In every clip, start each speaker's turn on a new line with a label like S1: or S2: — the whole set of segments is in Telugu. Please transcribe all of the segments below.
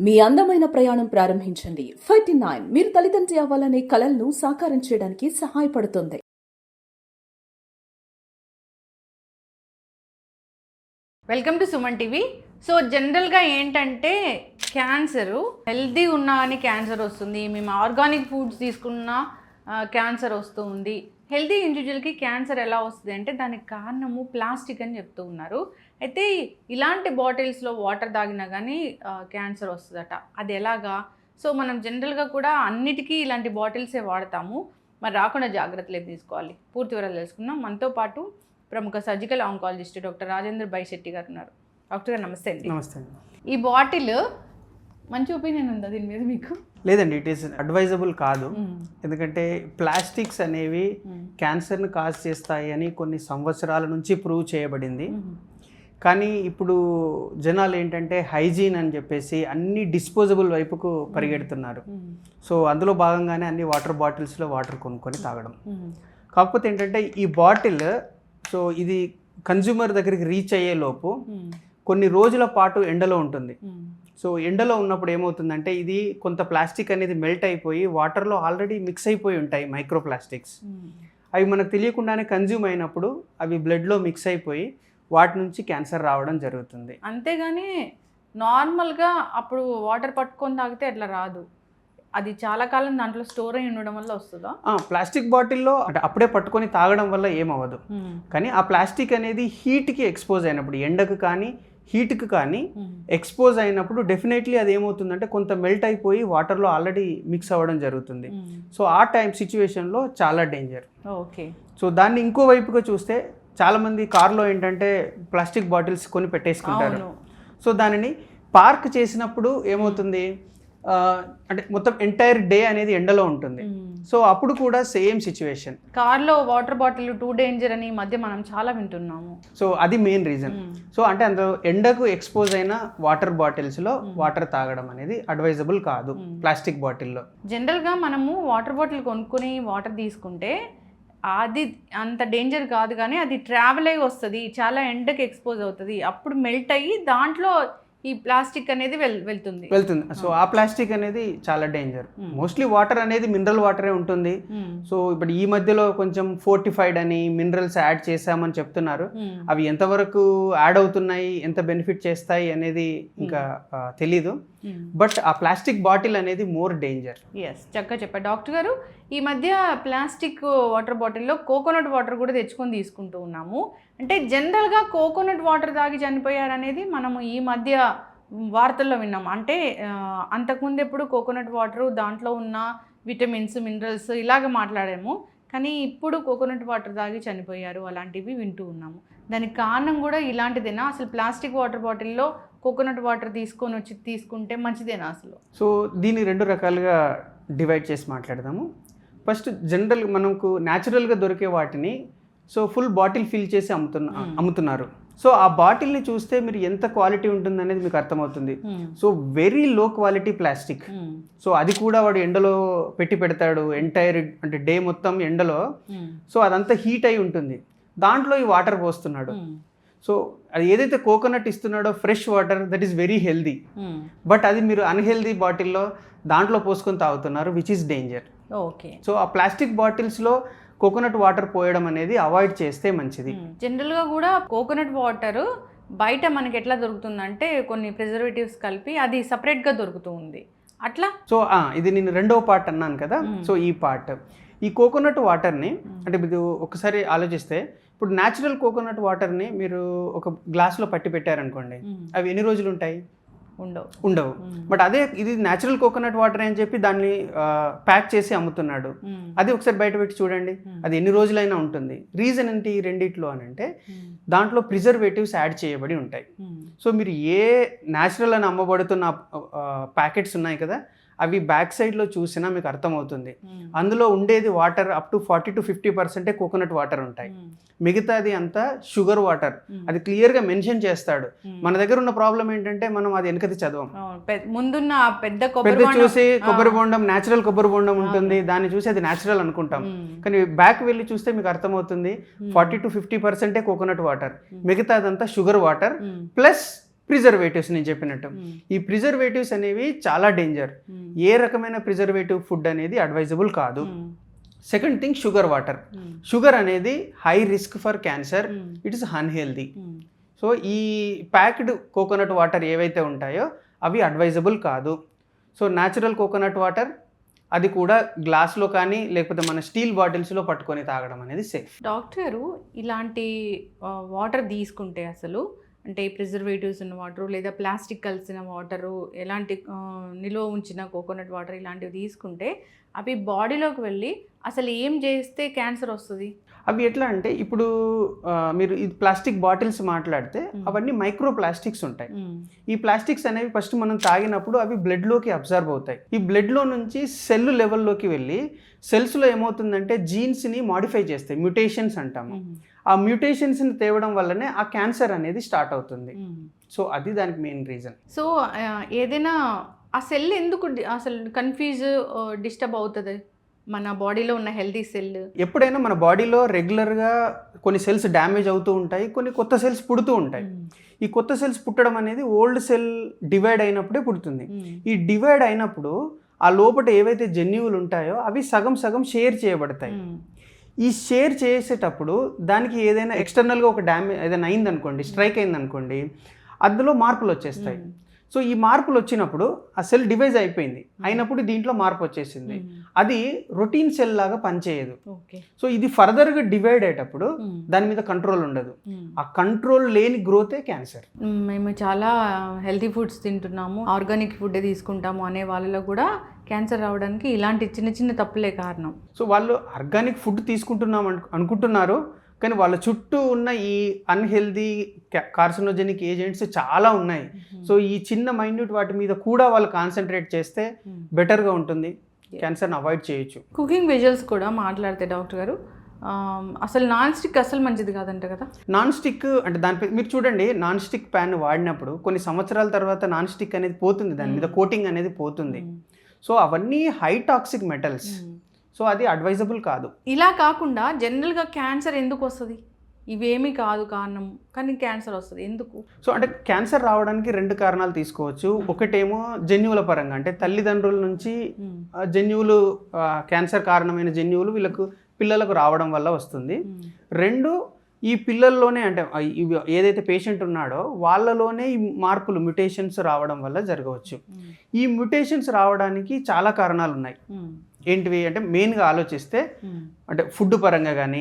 S1: మీ అందమైన ప్రయాణం ప్రారంభించండి. 39 మీరు తల్లిదండ్రి అవ్వాలనే కలలను సాకారం చేయడానికి సహాయపడుతుంది.
S2: Welcome to Suman TV. So జనరల్గా ఏంటంటే క్యాన్సరు హెల్తీ ఉన్నా అని క్యాన్సర్ వస్తుంది, మేము ఆర్గానిక్ ఫుడ్స్ తీసుకున్నా క్యాన్సర్ వస్తూ ఉంది. హెల్తీ ఇండివిజువల్కి క్యాన్సర్ ఎలా వస్తుంది అంటే దానికి కారణము ప్లాస్టిక్ అని చెప్తూ ఉన్నారు. అయితే ఇలాంటి బాటిల్స్లో వాటర్ తాగినా కానీ క్యాన్సర్ వస్తుందట. అది ఎలాగా? సో మనం జనరల్గా కూడా అన్నిటికీ ఇలాంటి బాటిల్సే వాడతాము. మరి రాకుండా జాగ్రత్తలు ఏం తీసుకోవాలి, పూర్తి వివరాలు తెలుసుకుందాం. మనతో పాటు ప్రముఖ సర్జికల్ ఆంకాలజిస్ట్ డాక్టర్ రాజేంద్ర బైశెట్టి గారు ఉన్నారు. డాక్టర్ గారు నమస్తే అండి.
S3: నమస్తే.
S2: ఈ బాటిల్ మంచి ఒపీనియన్ ఉందా దీని మీద మీకు?
S3: లేదండి, ఇట్ ఈస్ అడ్వైజబుల్ కాదు. ఎందుకంటే ప్లాస్టిక్స్ అనేవి క్యాన్సర్ని కాజ్ చేస్తాయి అని కొన్ని సంవత్సరాల నుంచి ప్రూవ్ చేయబడింది. కానీ ఇప్పుడు జనాలు ఏంటంటే హైజీన్ అని చెప్పేసి అన్ని డిస్పోజబుల్ వైపుకు పరిగెడుతున్నారు. సో అందులో భాగంగానే అన్ని వాటర్ బాటిల్స్లో వాటర్ కొనుక్కొని తాగడం. కాకపోతే ఏంటంటే ఈ బాటిల్ సో ఇది కన్జ్యూమర్ దగ్గరికి రీచ్ అయ్యే లోపు కొన్ని రోజుల పాటు ఎండలో ఉంటుంది. సో ఎండలో ఉన్నప్పుడు ఏమవుతుందంటే ఇది కొంత ప్లాస్టిక్ అనేది మెల్ట్ అయిపోయి వాటర్లో ఆల్రెడీ మిక్స్ అయిపోయి ఉంటాయి మైక్రో ప్లాస్టిక్స్. అవి మనకు తెలియకుండానే కన్జ్యూమ్ అయినప్పుడు అవి బ్లడ్లో మిక్స్ అయిపోయి వాటి నుంచి క్యాన్సర్ రావడం జరుగుతుంది.
S2: అంతేగాని నార్మల్గా అప్పుడు వాటర్ పట్టుకొని తాగితే అట్లా రాదు. అది చాలా కాలం దాంట్లో స్టోర్ అయి ఉండడం వల్ల వస్తుందా?
S3: ప్లాస్టిక్ బాటిల్లో అంటే అప్పుడే పట్టుకొని తాగడం వల్ల ఏమవ్వదు. కానీ ఆ ప్లాస్టిక్ అనేది హీట్కి ఎక్స్పోజ్ అయినప్పుడు, ఎండకు కానీ హీట్కి కానీ ఎక్స్పోజ్ అయినప్పుడు డెఫినెట్లీ అది ఏమవుతుందంటే కొంత మెల్ట్ అయిపోయి వాటర్లో ఆల్రెడీ మిక్స్ అవ్వడం జరుగుతుంది. సో ఆ టైం సిచ్యువేషన్లో చాలా డేంజర్.
S2: ఓకే.
S3: సో దాన్ని ఇంకో వైపుగా చూస్తే చాలామంది కార్లో ఏంటంటే ప్లాస్టిక్ బాటిల్స్ కొని పెట్టేసుకుంటారు. సో దానిని పార్క్ చేసినప్పుడు ఏమవుతుంది అంటే మొత్తం ఎంటైర్ డే అనేది ఎండలో ఉంటుంది. సో అప్పుడు కూడా సేమ్ సిచ్యువేషన్.
S2: కార్లో వాటర్ బాటిల్ టూ డేంజర్ అని మధ్య మనం చాలా వింటున్నాము.
S3: సో అది మెయిన్ రీజన్. సో అంటే అందులో ఎండకు ఎక్స్పోజ్ అయిన వాటర్ బాటిల్స్లో వాటర్ తాగడం అనేది అడ్వైజబుల్ కాదు ప్లాస్టిక్ బాటిల్లో.
S2: జనరల్గా మనము వాటర్ బాటిల్ కొనుక్కొని వాటర్ తీసుకుంటే అది అంత డేంజర్ కాదు, కానీ అది ట్రావెల్ అయ్యి వస్తుంది, చాలా ఎండకి ఎక్స్పోజ్ అవుతుంది, అప్పుడు మెల్ట్ అయ్యి దాంట్లో ఈ ప్లాస్టిక్ అనేది వెళ్తుంది.
S3: సో ఆ ప్లాస్టిక్ అనేది చాలా డేంజర్. మోస్ట్లీ వాటర్ అనేది మినరల్ వాటరే ఉంటుంది. సో ఇప్పుడు ఈ మధ్యలో కొంచెం ఫోర్టిఫైడ్ అని మినరల్స్ యాడ్ చేసామని చెప్తున్నారు. అవి ఎంతవరకు యాడ్ అవుతున్నాయి, ఎంత బెనిఫిట్ చేస్తాయి అనేది ఇంకా తెలీదు. బట్ ఆ ప్లాస్టిక్ బాటిల్ అనేది మోర్ డేంజర్.
S2: ఎస్, చక్కగా చెప్పారు డాక్టర్ గారు. ఈ మధ్య ప్లాస్టిక్ వాటర్ బాటిల్లో కోకోనట్ వాటర్ కూడా తెచ్చుకొని తీసుకుంటూ ఉన్నాము. అంటే జనరల్గా కోకోనట్ వాటర్ తాగి చనిపోయారనేది మనము ఈ మధ్య వార్తల్లో విన్నాము. అంటే అంతకుముందు ఎప్పుడు కోకోనట్ వాటర్ దాంట్లో ఉన్న విటమిన్స్, మినరల్స్ ఇలాగ మాట్లాడాము, కానీ ఇప్పుడు కోకోనట్ వాటర్ తాగి చనిపోయారు అలాంటివి వింటూ ఉన్నాము. దానికి కారణం కూడా ఇలాంటిదేనా? అసలు ప్లాస్టిక్ వాటర్ బాటిల్లో కోకోనట్ వాటర్ తీసుకొని వచ్చి తీసుకుంటే మంచిదేనా అసలు?
S3: సో దీన్ని రెండు రకాలుగా డివైడ్ చేసి మాట్లాడదాము. ఫస్ట్ జనరల్ మనకు న్యాచురల్గా దొరికే వాటిని సో ఫుల్ బాటిల్ ఫిల్ చేసి అమ్ముతున్నారు. సో ఆ బాటిల్ని చూస్తే మీరు ఎంత క్వాలిటీ ఉంటుంది అనేది మీకు అర్థమవుతుంది. So very low quality plastic. So అది కూడా వాడు ఎండలో పెడతాడు ఎంటైర్ అంటే డే మొత్తం ఎండలో. సో అదంతా హీట్ అయి ఉంటుంది, దాంట్లో ఈ వాటర్ పోస్తున్నాడు. సో అది ఏదైతే కోకోనట్ ఇస్తున్నాడో fresh water, that is very healthy. But అది మీరు అన్హెల్దీ బాటిల్లో దాంట్లో పోసుకొని తాగుతున్నారు, which is danger.
S2: Okay.
S3: So ఆ ప్లాస్టిక్ బాటిల్స్లో కోకోనట్ వాటర్ పోయడం అనేది అవాయిడ్ చేస్తే మంచిది.
S2: జనరల్గా కూడా కోకోనట్ వాటర్ బయట మనకి ఎట్లా దొరుకుతుందంటే కొన్ని ప్రిజర్వేటివ్స్ కలిపి అది సపరేట్గా దొరుకుతూ ఉంది అట్లా.
S3: సో ఇది నేను రెండవ పార్ట్ అన్నాను కదా. సో ఈ పార్ట్ ఈ కోకోనట్ వాటర్ని అంటే మీరు ఒకసారి ఆలోచిస్తే ఇప్పుడు న్యాచురల్ కోకోనట్ వాటర్ని మీరు ఒక గ్లాస్లో పట్టి పెట్టారనుకోండి, అవి ఎన్ని రోజులు ఉంటాయి? ఉండవు. బట్ అదే ఇది న్యాచురల్ కోకోనట్ వాటర్ అని చెప్పి దాన్ని ప్యాక్ చేసి అమ్ముతున్నాడు. అది ఒకసారి బయట పెట్టి చూడండి, అది ఎన్ని రోజులైనా ఉంటుంది. రీజన్ ఏంటి రెండిట్లో అని అంటే దాంట్లో ప్రిజర్వేటివ్స్ యాడ్ చేయబడి ఉంటాయి. సో మీరు ఏ న్యాచురల్ అని అమ్మబడుతున్న ప్యాకెట్స్ ఉన్నాయి కదా, అవి బ్యాక్ సైడ్లో చూసినా మీకు అర్థమవుతుంది. అందులో ఉండేది water up to 40 to 50% coconut water ఉంటాయి. మిగతాది అంతా షుగర్ వాటర్. అది క్లియర్గా మెన్షన్ చేస్తాడు. మన దగ్గర ఉన్న ప్రాబ్లం ఏంటంటే మనం అది వెనకది చదవం.
S2: ముందున్న పెద్ద
S3: చూసి కొబ్బరి బొండం, న్యాచురల్ కొబ్బరి బొండం ఉంటుంది, దాన్ని చూసి అది న్యాచురల్ అనుకుంటాం. కానీ బ్యాక్ వెళ్ళి చూస్తే మీకు అర్థమవుతుంది 40 to 50% కోకోనట్ వాటర్, మిగతాదంతా షుగర్ వాటర్ ప్లస్ ప్రిజర్వేటివ్స్ నేను చెప్పినట్టు. ఈ ప్రిజర్వేటివ్స్ అనేవి చాలా డేంజర్. ఏ రకమైన ప్రిజర్వేటివ్ ఫుడ్ అనేది అడ్వైజబుల్ కాదు. Second thing sugar water. Sugar అనేది high risk for cancer, it is unhealthy. So ఈ ప్యాక్డ్ కోకోనట్ వాటర్ ఏవైతే ఉంటాయో అవి అడ్వైజబుల్ కాదు. సో న్యాచురల్ కోకోనట్ వాటర్ అది కూడా గ్లాస్లో కానీ లేకపోతే మన స్టీల్ బాటిల్స్లో పట్టుకొని తాగడం అనేది సేఫ్.
S2: డాక్టరు ఇలాంటి వాటర్ తీసుకుంటే అసలు అంటే ప్రిజర్వేటివ్స్ ఉన్న వాటరు లేదా ప్లాస్టిక్ కలిసిన వాటరు ఎలాంటి నిల్వ ఉంచిన కోకోనట్ వాటర్ ఇలాంటివి తీసుకుంటే అవి బాడీలోకి వెళ్ళి అసలు ఏం చేస్తే క్యాన్సర్ వస్తుంది?
S3: అవి ఎట్లా అంటే ఇప్పుడు మీరు ఈ ప్లాస్టిక్ బాటిల్స్ మాట్లాడితే అవన్నీ మైక్రో ప్లాస్టిక్స్ ఉంటాయి. ఈ ప్లాస్టిక్స్ అనేవి ఫస్ట్ మనం తాగినప్పుడు అవి బ్లడ్లోకి అబ్జర్వ్ అవుతాయి. ఈ బ్లడ్లో నుంచి సెల్ లెవెల్లోకి వెళ్ళి సెల్స్లో ఏమవుతుందంటే జీన్స్ని మాడిఫై చేస్తాయి, మ్యూటేషన్స్ అంటాము. ఆ మ్యూటేషన్స్ని తేవడం వల్లనే ఆ క్యాన్సర్ అనేది స్టార్ట్ అవుతుంది. సో అది దానికి మెయిన్ రీజన్.
S2: సో ఏదైనా ఆ సెల్ ఎందుకు అసలు కన్ఫ్యూజ్ డిస్టర్బ్ అవుతుంది మన బాడీలో ఉన్న హెల్తీ సెల్?
S3: ఎప్పుడైనా మన బాడీలో రెగ్యులర్గా కొన్ని సెల్స్ డ్యామేజ్ అవుతూ ఉంటాయి, కొన్ని కొత్త సెల్స్ పుడుతూ ఉంటాయి. ఈ కొత్త సెల్స్ పుట్టడం అనేది ఓల్డ్ సెల్ డివైడ్ అయినప్పుడే పుడుతుంది. ఈ డివైడ్ అయినప్పుడు ఆ లోపల ఏవైతే జన్యువులు ఉంటాయో అవి సగం సగం షేర్ చేయబడతాయి. ఈ షేర్ చేసేటప్పుడు దానికి ఏదైనా ఎక్స్టర్నల్గా ఒక డ్యామేజ్ ఏదైనా అయిందనుకోండి, స్ట్రైక్ అయిందనుకోండి, అందులో మార్పులు వచ్చేస్తాయి. సో ఈ మార్పులు వచ్చినప్పుడు ఆ సెల్ డివైజ్ అయినప్పుడు దీంట్లో మార్పు వచ్చేసింది. అది రొటీన్ సెల్ లాగా పనిచేయదు. సో ఇది ఫర్దర్గా డివైడ్ అయ్యేటప్పుడు దాని మీద కంట్రోల్ ఉండదు. ఆ కంట్రోల్ లేని గ్రోతే క్యాన్సర్.
S2: మేము చాలా హెల్తీ ఫుడ్స్ తింటున్నాము, ఆర్గానిక్ ఫుడ్ తీసుకుంటాము అనే వాళ్ళలో కూడా క్యాన్సర్ రావడానికి ఇలాంటి చిన్న చిన్న తప్పులే కారణం.
S3: సో వాళ్ళు ఆర్గానిక్ ఫుడ్ తీసుకుంటున్నాం అనుకుంటున్నారు, కానీ వాళ్ళ చుట్టూ ఉన్న ఈ అన్హెల్దీ కార్సినోజెనిక్ ఏజెంట్స్ చాలా ఉన్నాయి. సో ఈ చిన్న మైన్యూట్ వాటి మీద కూడా వాళ్ళు కాన్సన్ట్రేట్ చేస్తే బెటర్గా ఉంటుంది, క్యాన్సర్ని అవాయిడ్ చేయొచ్చు.
S2: కుకింగ్ వెజల్స్ కూడా మాట్లాడితే డాక్టర్ గారు అసలు నాన్ స్టిక్ అసలు మంచిది కాదంట కదా?
S3: నాన్ స్టిక్ అంటే దానిపై మీరు చూడండి, నాన్ స్టిక్ ప్యాన్ వాడినప్పుడు కొన్ని సంవత్సరాల తర్వాత నాన్ స్టిక్ అనేది పోతుంది, దాని మీద కోటింగ్ అనేది పోతుంది. సో అవన్నీ హై టాక్సిక్ మెటల్స్. సో అది అడ్వైజబుల్ కాదు.
S2: ఇలా కాకుండా జనరల్గా క్యాన్సర్ ఎందుకు వస్తుంది? ఇవేమీ కాదు కారణం, కానీ క్యాన్సర్ వస్తుంది ఎందుకు?
S3: సో అంటే క్యాన్సర్ రావడానికి రెండు కారణాలు తీసుకోవచ్చు. ఒకటేమో జన్యువుల పరంగా, అంటే తల్లిదండ్రుల నుంచి జన్యువులు క్యాన్సర్ కారణమైన జన్యువులు వీళ్ళకు పిల్లలకు రావడం వల్ల వస్తుంది. రెండు, ఈ పిల్లల్లోనే అంటే ఏదైతే పేషెంట్ ఉన్నాడో వాళ్ళలోనే ఈ మార్పులు మ్యుటేషన్స్ రావడం వల్ల జరగవచ్చు. ఈ మ్యుటేషన్స్ రావడానికి చాలా కారణాలు ఉన్నాయి. ఏంటివి అంటే మెయిన్గా ఆలోచిస్తే అంటే ఫుడ్ పరంగా కానీ,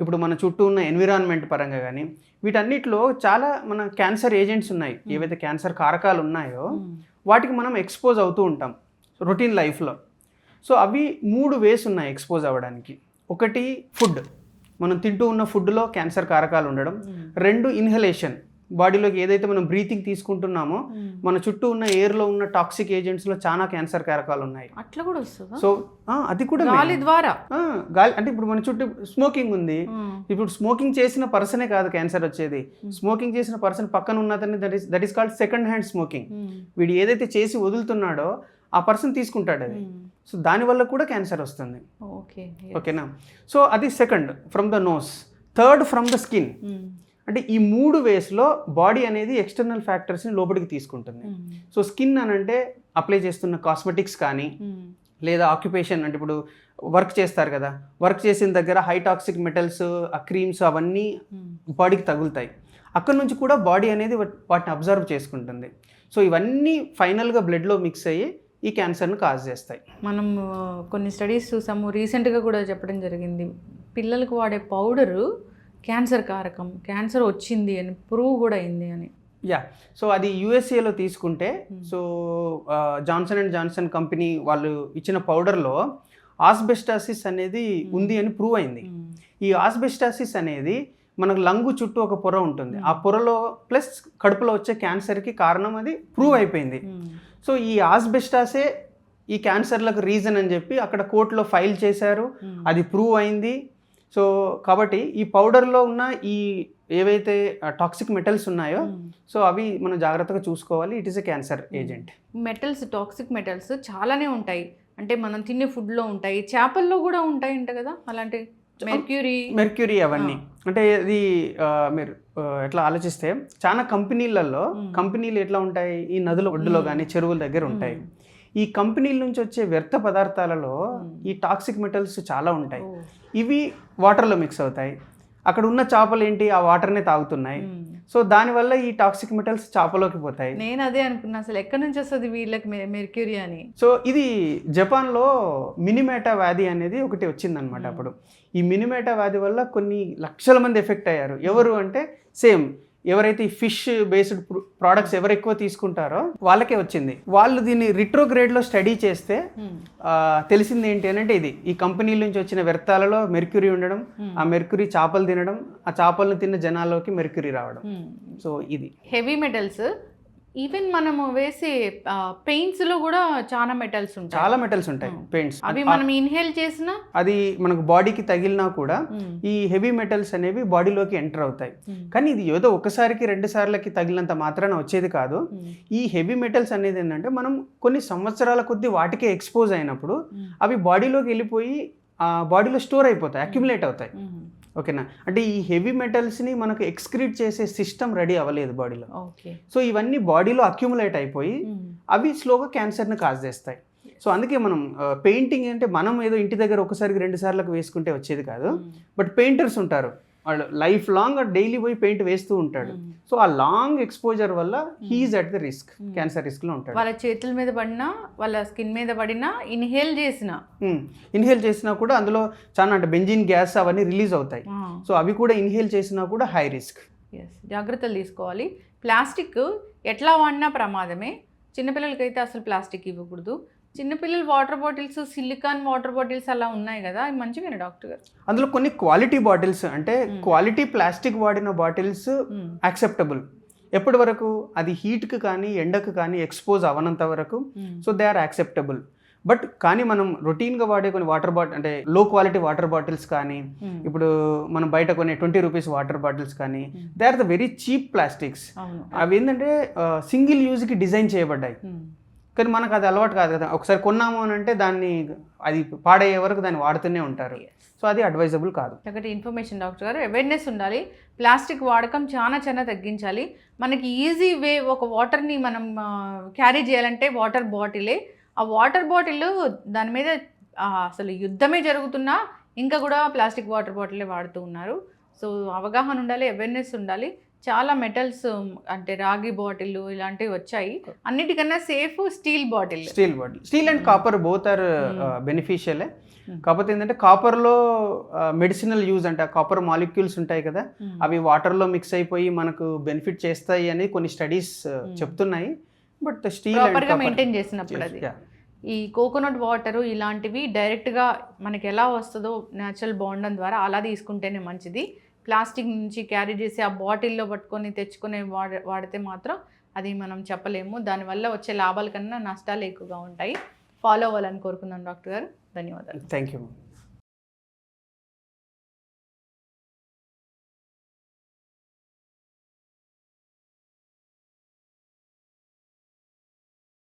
S3: ఇప్పుడు మన చుట్టూ ఉన్న ఎన్విరాన్మెంట్ పరంగా కానీ, వీటన్నిటిలో చాలా మన క్యాన్సర్ ఏజెంట్స్ ఉన్నాయి. ఏవైతే క్యాన్సర్ కారకాలు ఉన్నాయో వాటికి మనం ఎక్స్పోజ్ అవుతూ ఉంటాం రొటీన్ లైఫ్లో. సో అవి 3 వేస్ ఉన్నాయి ఎక్స్పోజ్ అవ్వడానికి. ఒకటి ఫుడ్, మనం తింటూ ఉన్న ఫుడ్లో క్యాన్సర్ కారకాలు ఉండడం. 2 ఇన్హలేషన్, బాడీలోకి ఏదైతే మనం బ్రీతింగ్ తీసుకుంటున్నామో మన చుట్టూ ఉన్న ఎయిర్లో ఉన్న టాక్సిక్ ఏజెంట్స్లో చాలా క్యాన్సర్ కారకాలు ఉన్నాయి.
S2: అట్లా కూడా వస్తుందా?
S3: సో అది కూడా
S2: గాలి ద్వారా,
S3: గాలి అంటే ఇప్పుడు మన చుట్టూ స్మోకింగ్ ఉంది, ఇప్పుడు స్మోకింగ్ చేసిన పర్సనే కాదు క్యాన్సర్ వచ్చేది, స్మోకింగ్ చేసిన పర్సన్ పక్కన ఉన్నతని that is called second hand smoking. వీడు ఏదైతే చేసి వదులుతున్నాడో ఆ పర్సన్ తీసుకుంటాడు అది. సో దానివల్ల కూడా క్యాన్సర్ వస్తుంది. ఓకేనా? సో అది second from the nose. Third from the skin. అంటే ఈ 3 వేస్లో బాడీ అనేది ఎక్స్టర్నల్ ఫ్యాక్టర్స్ని లోపలికి తీసుకుంటుంది. సో స్కిన్ అని అంటే అప్లై చేస్తున్న కాస్మెటిక్స్ కానీ, లేదా ఆక్యుపేషన్ అంటే ఇప్పుడు వర్క్ చేస్తారు కదా, వర్క్ చేసిన దగ్గర హై టాక్సిక్ మెటల్స్, ఆ క్రీమ్స్ అవన్నీ బాడీకి తగులుతాయి. అక్కడ నుంచి కూడా బాడీ అనేది వాటిని అబ్జర్వ్ చేసుకుంటుంది. సో ఇవన్నీ ఫైనల్గా బ్లడ్లో మిక్స్ అయ్యి ఈ క్యాన్సర్ను కాజ్ చేస్తాయి.
S2: మనం కొన్ని స్టడీస్ చూసాము, రీసెంట్గా కూడా చెప్పడం జరిగింది, పిల్లలకు వాడే పౌడరు క్యాన్సర్ కారకం, క్యాన్సర్ వచ్చింది అని ప్రూవ్ కూడా అయింది అని.
S3: సో అది యూఎస్ఏలో తీసుకుంటే, so Johnson and Johnson company వాళ్ళు ఇచ్చిన పౌడర్లో ఆస్బెస్టాసిస్ అనేది ఉంది అని ప్రూవ్ అయింది. ఈ ఆస్బెస్టాసిస్ అనేది మనకు లంగు చుట్టూ ఒక పొర ఉంటుంది, ఆ పొరలో ప్లస్ కడుపులో వచ్చే క్యాన్సర్కి కారణం అది ప్రూవ్ అయిపోయింది. సో ఈ ఆస్బెస్టాసే ఈ క్యాన్సర్లకు రీజన్ అని చెప్పి అక్కడ కోర్టులో ఫైల్ చేశారు, అది ప్రూవ్ అయింది. సో కాబట్టి ఈ పౌడర్లో ఉన్న ఈ ఏవైతే టాక్సిక్ మెటల్స్ ఉన్నాయో సో అవి మనం జాగ్రత్తగా చూసుకోవాలి. It is a cancer agent.
S2: Metals, toxic metals చాలానే ఉంటాయి, అంటే మనం తినే ఫుడ్లో ఉంటాయి, చేపల్లో కూడా ఉంటాయంట కదా అలాంటి మెర్క్యూరీ
S3: అవన్నీ. అంటే ఇది మీరు ఎట్లా ఆలోచిస్తే చాలా కంపెనీలు ఎట్లా ఉంటాయి, ఈ నదుల ఒడ్డులో కానీ చెరువుల దగ్గర ఉంటాయి. ఈ కంపెనీల నుంచి వచ్చే వ్యర్థ పదార్థాలలో ఈ టాక్సిక్ మెటల్స్ చాలా ఉంటాయి. ఇవి వాటర్లో మిక్స్ అవుతాయి. అక్కడ ఉన్న చేపలు ఏంటి, ఆ వాటర్నే తాగుతున్నాయి. సో దానివల్ల ఈ టాక్సిక్ మెటల్స్ చేపలోకి పోతాయి.
S2: నేను అదే అనుకున్నా, అసలు ఎక్కడి నుంచి వస్తుంది వీళ్ళకి మెర్క్యూరీ అని.
S3: సో ఇది జపాన్లో మినిమేటా వ్యాధి అనేది ఒకటి వచ్చిందనమాట. అప్పుడు ఈ మినిమేటా వ్యాధి వల్ల కొన్ని లక్షల మంది ఎఫెక్ట్ అయ్యారు. ఎవరు అంటే సేమ్ ఎవరైతే ఈ ఫిష్ బేస్డ్ ప్రోడక్ట్స్ ఎవరు ఎక్కువ తీసుకుంటారో వాళ్ళకే వచ్చింది. వాళ్ళు దీన్ని రిట్రోగ్రేడ్లో స్టడీ చేస్తే తెలిసింది ఏంటి అని అంటే ఇది ఈ కంపెనీల నుంచి వచ్చిన వ్యర్థాలలో మెర్క్యూరీ ఉండడం, ఆ మెర్క్యూరీ చేపలు తినడం, ఆ చేపలను తిన్న జనాల్లోకి మెర్క్యూరీ రావడం. సో ఇది
S2: హెవీ మెటల్స్. ఈవెన్ మనము వేసే పెయింట్స్ లో కూడా చాలా మెటల్స్
S3: ఉంటాయి పెయింట్స్.
S2: అవి మనం ఇన్హేల్ చేసినా
S3: అది మనకు బాడీకి తగిలినా కూడా ఈ హెవీ మెటల్స్ అనేవి బాడీలోకి ఎంటర్ అవుతాయి. కానీ ఇది ఏదో ఒకసారికి 2 సార్లకి తగిలినంత మాత్రాన వచ్చేది కాదు. ఈ హెవీ మెటల్స్ అనేది ఏంటంటే మనం కొన్ని సంవత్సరాల కొద్దీ వాటికే ఎక్స్పోజ్ అయినప్పుడు అవి బాడీలోకి వెళ్ళిపోయి బాడీలో స్టోర్ అయిపోతాయి, అక్యుములేట్ అవుతాయి. ఓకేనా? అంటే ఈ హెవీ మెటల్స్ని మనకు ఎక్స్క్రీట్ చేసే సిస్టమ్ రెడీ అవ్వలేదు బాడీలో. సో ఇవన్నీ బాడీలో అక్యుములేట్ అయిపోయి అవి స్లోగా క్యాన్సర్ని కాజ్ చేస్తాయి. సో అందుకే మనం పెయింటింగ్ అంటే మనం ఏదో ఇంటి దగ్గర ఒకసారికి 2 సార్లకు వేసుకుంటే వచ్చేది కాదు. బట్ పెయింటర్స్ ఉంటారు, వాళ్ళు లైఫ్ లాంగ్ డైలీ పోయి పెయింట్ వేస్తూ ఉంటాడు. సో ఆ లాంగ్ ఎక్స్పోజర్ వల్ల he is at the risk, cancer రిస్క్లో ఉంటాడు.
S2: వాళ్ళ చేతుల మీద పడినా, వాళ్ళ స్కిన్ మీద పడినా, ఇన్హేల్ చేసినా
S3: కూడా అందులో చాలా అంటే బెంజిన్ గ్యాస్ అవన్నీ రిలీజ్ అవుతాయి. సో అవి కూడా ఇన్హేల్ చేసినా కూడా హై రిస్క్.
S2: జాగ్రత్తలు తీసుకోవాలి. ప్లాస్టిక్ ఎట్లా వాడినా ప్రమాదమే. చిన్నపిల్లలకైతే అసలు ప్లాస్టిక్ ఇవ్వకూడదు. చిన్నపిల్లలు water bottles, silicon water bottles అలా ఉన్నాయి కదా, అవి మంచిగానే డాక్టర్ గారు.
S3: అందులో కొన్ని క్వాలిటీ బాటిల్స్ అంటే క్వాలిటీ ప్లాస్టిక్ వాడిన బాటిల్స్ యాక్సెప్టబుల్. ఎప్పటి వరకు అది హీట్కి కానీ ఎండకు కానీ ఎక్స్పోజ్ అవ్వనంత వరకు so they are acceptable. But కానీ మనం రొటీన్గా వాడే కొన్ని వాటర్ బాటిల్ అంటే లో క్వాలిటీ వాటర్ బాటిల్స్ కానీ ఇప్పుడు మనం బయట కొనే 20 రూపీస్ వాటర్ బాటిల్స్ కానీ they are the very cheap plastics. అవి ఏంటంటే సింగిల్ యూజ్కి డిజైన్ చేయబడ్డాయి. కానీ మనకు అది అలవాటు కాదు కదా, ఒకసారి కొన్నాము అని అంటే దాన్ని అది పాడయ్యే వరకు దాన్ని వాడుతూనే ఉంటారు. సో అది అడ్వైజబుల్ కాదు.
S2: ఒకటి ఇన్ఫర్మేషన్ డాక్టర్ గారు, అవేర్నెస్ ఉండాలి. ప్లాస్టిక్ వాడకం చాలా తగ్గించాలి. మనకి ఈజీ వే ఒక వాటర్ని మనం క్యారీ చేయాలంటే వాటర్ బాటిలే. ఆ వాటర్ బాటిల్ దాని మీద అసలు యుద్ధమే జరుగుతున్నా ఇంకా కూడా ప్లాస్టిక్ వాటర్ బాటిలే వాడుతూ ఉన్నారు. సో అవగాహన ఉండాలి, అవేర్నెస్ ఉండాలి. చాలా మెటల్స్ అంటే రాగి బాటిల్ ఇలాంటివి వచ్చాయి. అన్నిటికన్నా safe
S3: steel and copper both are beneficial. కాకపోతే ఏంటంటే కాపర్లో మెడిసినల్ యూజ్ అంటే కాపర్ మాలిక్యూల్స్ ఉంటాయి కదా, అవి వాటర్లో మిక్స్ అయిపోయి మనకు బెనిఫిట్ చేస్తాయి అని కొన్ని స్టడీస్ చెప్తున్నాయి. బట్ స్టీల్
S2: ప్రాపర్గా మెయింటైన్ చేసినప్పుడు అది ఈ కోకోనట్ వాటర్ ఇలాంటివి డైరెక్ట్గా మనకి ఎలా వస్తుందో న్యాచురల్ బాండం ద్వారా అలా తీసుకుంటేనే మంచిది. ప్లాస్టిక్ నుంచి క్యారీ చేసి ఆ బాటిల్లో పట్టుకొని తెచ్చుకొని వాడితే మాత్రం అది మనం చెప్పలేము. దానివల్ల వచ్చే లాభాల కన్నా నష్టాలు ఎక్కువగా ఉంటాయి. ఫాలో అవ్వాలని కోరుకుందాం డాక్టర్ గారు. ధన్యవాదాలు.
S3: Thank you.